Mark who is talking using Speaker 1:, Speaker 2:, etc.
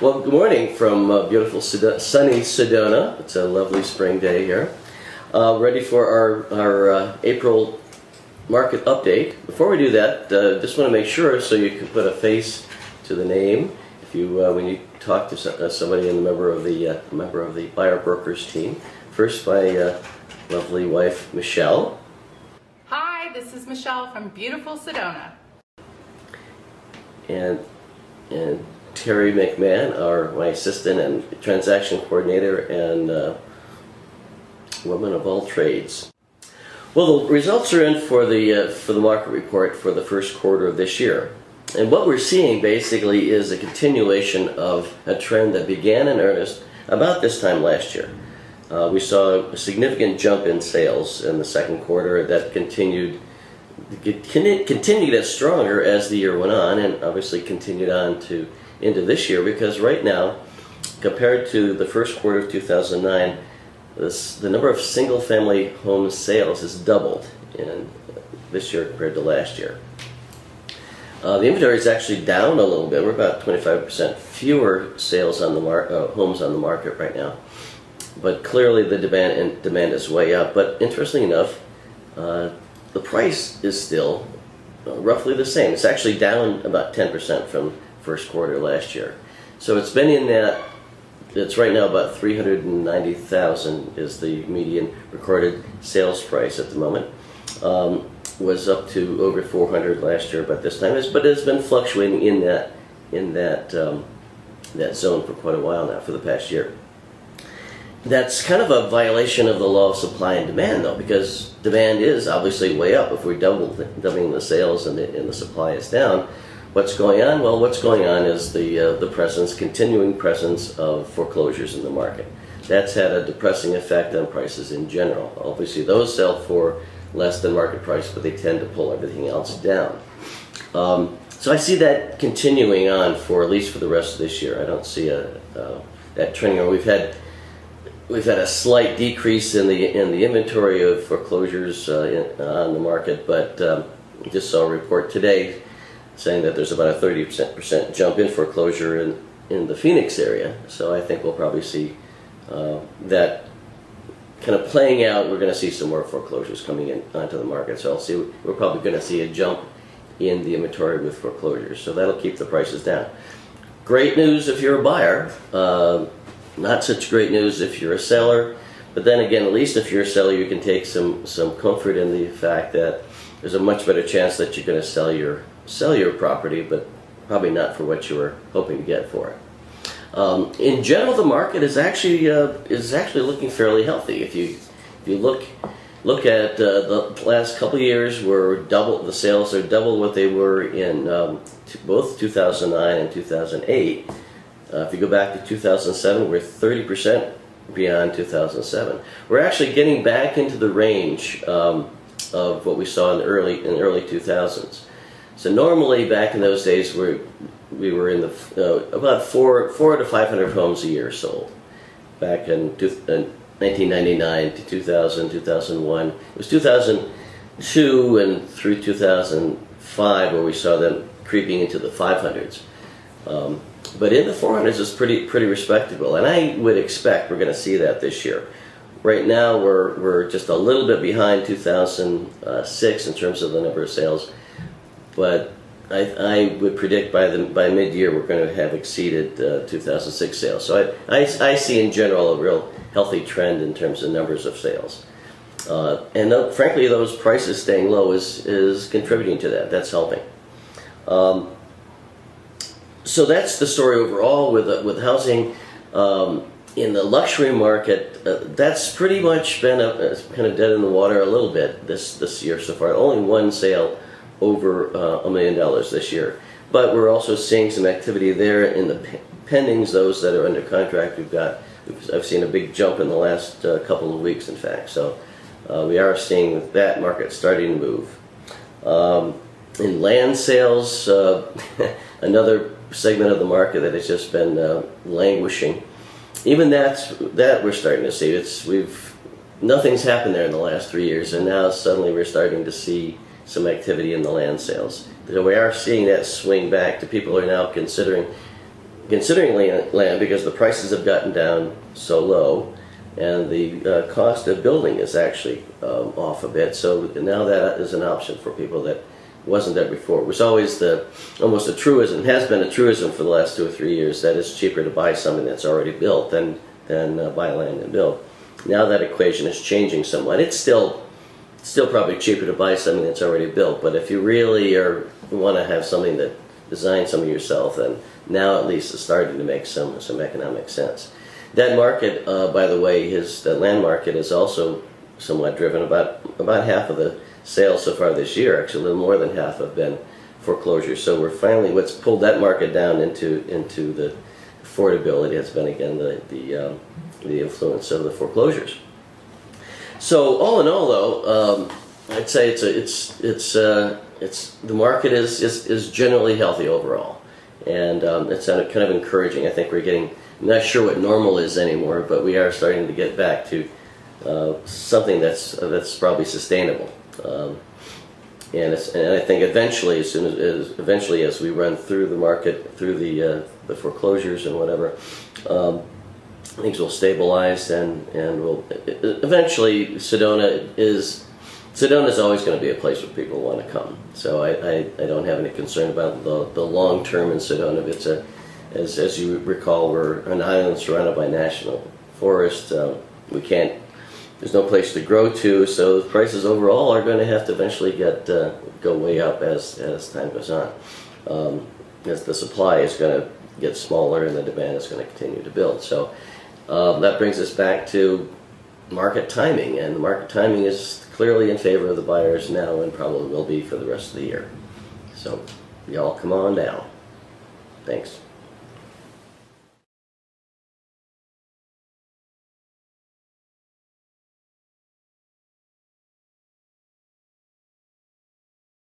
Speaker 1: Well, good morning from beautiful sunny Sedona. It's a lovely spring day here. Ready for our April market update. Before we do that, just want to make sure so you can put a face to the name. If you when you talk to somebody in the member of the buyer brokers team. First, my lovely wife Michelle.
Speaker 2: Hi, this is Michelle from beautiful Sedona.
Speaker 1: And Terry McMahon, my assistant and transaction coordinator and woman of all trades. Well, the results are in for the market report for the first quarter of this year. And what we're seeing basically is a continuation of a trend that began in earnest about this time last year. We saw a significant jump in sales in the second quarter that continued as stronger as the year went on, and obviously continued on into this year, because right now, compared to the first quarter of 2009, the number of single-family home sales has doubled in this year compared to last year. The inventory is actually down a little bit. We're about 25% fewer sales on the homes on the market right now, but clearly the demand is way up. But interestingly enough, the price is still roughly the same. It's actually down about 10% from first quarter last year. So it's been in that. It's right now about $390,000 is the median recorded sales price at the moment. Was up to over $400 last year, but this time but it's been fluctuating in that zone for quite a while now, for the past year. That's kind of a violation of the law of supply and demand, though, because demand is obviously way up. If we're doubling the sales and the supply is down, what's going on? Well, what's going on is the continuing presence of foreclosures in the market. That's had a depressing effect on prices in general. Obviously, those sell for less than market price, but they tend to pull everything else down. So I see that continuing on for at least for the rest of this year. I don't see that trending. We've had a slight decrease in the inventory of foreclosures on the market, but just saw a report today saying that there's about a 30% jump in foreclosure in the Phoenix area. So I think we'll probably see that kind of playing out. We're going to see some more foreclosures coming in onto the market. So we're probably going to see a jump in the inventory with foreclosures. So that'll keep the prices down. Great news if you're a buyer. Not such great news if you're a seller. But then again, at least if you're a seller, you can take some comfort in the fact that there's a much better chance that you're going to sell your property, but probably not for what you were hoping to get for it. In general, the market is actually looking fairly healthy. If you look at the last couple of years, the sales are double what they were in both 2009 and 2008. If you go back to 2007, we're 30% beyond 2007. We're actually getting back into the range of what we saw in the early 2000s. So normally back in those days, we were in about 400 to 500 homes a year sold. Back in 1999 to 2000, 2001. It was 2002 and through 2005 where we saw them creeping into the 500s. But in the 400s is pretty respectable, and I would expect we're going to see that this year. Right now we're just a little bit behind 2006 in terms of the number of sales, but I would predict by mid-year we're going to have exceeded 2006 sales. So I see in general a real healthy trend in terms of numbers of sales, and frankly those prices staying low is contributing to that. That's helping. So that's the story overall with housing. In the luxury market, that's pretty much been kind of dead in the water a little bit this year so far. Only one sale over $1 million this year. But we're also seeing some activity there in the pendings, those that are under contract. I've seen a big jump in the last couple of weeks, in fact. So we are seeing that market starting to move. In land sales, another segment of the market that has just been languishing. Even that we're starting to see. Nothing's happened there in the last 3 years, and now suddenly we're starting to see some activity in the land sales. So we are seeing that swing back to people who are now considering considering land because the prices have gotten down so low, and the cost of building is actually off a bit. So now that is an option for people that wasn't there before. It was always almost a truism, has been a truism for the last 2 or 3 years, that it's cheaper to buy something that's already built than buy land and build. Now that equation is changing somewhat. It's still probably cheaper to buy something that's already built, but if you really want to have something that design something yourself, then now at least it's starting to make some economic sense. That market, by the way, that land market is also somewhat driven. About half of the sales so far this year, actually a little more than half, have been foreclosures. So we're finally, what's pulled that market down into the affordability has been again the influence of the foreclosures. So all in all, though, I'd say the market is generally healthy overall, and it's kind of encouraging. I think we're getting, I'm not sure what normal is anymore, but we are starting to get back to something that's probably sustainable. And I think eventually, as we run through the market, through the foreclosures and whatever, things will stabilize, and will eventually Sedona is always going to be a place where people want to come. So I don't have any concern about the long term in Sedona. It's as you recall, we're an island surrounded by national forest. There's no place to grow to, so the prices overall are going to have to eventually go way up as time goes on. As the supply is going to get smaller and the demand is going to continue to build. So that brings us back to market timing, and the market timing is clearly in favor of the buyers now and probably will be for the rest of the year. So y'all come on down. Thanks.